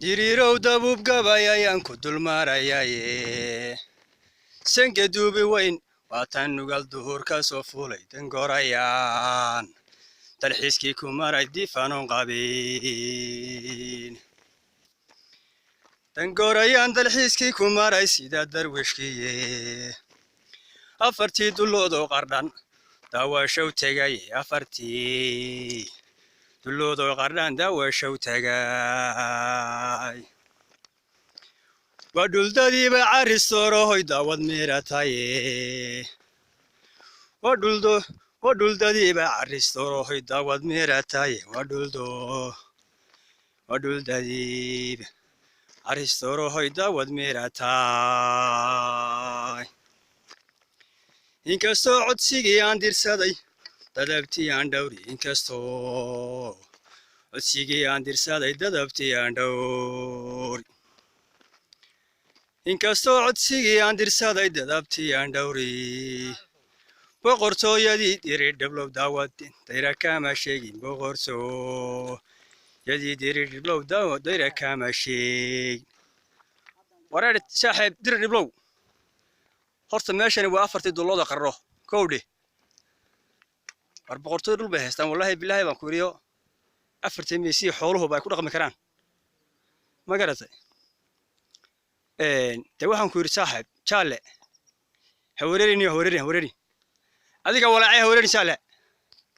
diriirow dabuub gabayayaan ku dulmaarayaaye sanka duubi weyn waatan nugal duhur ka soo fuulay dangorayaan dalxiiskii ku maray difaanoon qabin dangorayaan dalxiiskii ku maray sida darwishkiye afartii dulloodoo qardhan daawashow tegaye afartii dulloodoo qardhan daawashow tegay waa dhuldadiiba caristoorohoy daawad miirataye waa dhuldadiiba caristoorohoy daawad miirataye waa dhuldadiiba caristoorohoy daawad miiratay inkastoo codsigii aan dirsaday dadabtii aan dhowri inkastoo codsigii aan dirsaday dadabtii aan dhowri inkastoo codsigii aan dirsaday dadabtii aan dhowri boqortooyadii diridhablow daawadin dayra kama sheegin boqortooyadii diridhablow daawad dayra kama sheegin wareer saaxiib diridhablow horta meeshani waa afartii dullooda qarro kowdhe war boqortooy dhul bay haystaan wallaahi bilaahi baan ku iriyo afartii meesii xooluhuba ay ku dhaqmi karaan ma garatay dee waxaan ku yidhi saaxiib jaalle ha wareerin adiga walaacay ha wareerin jaalle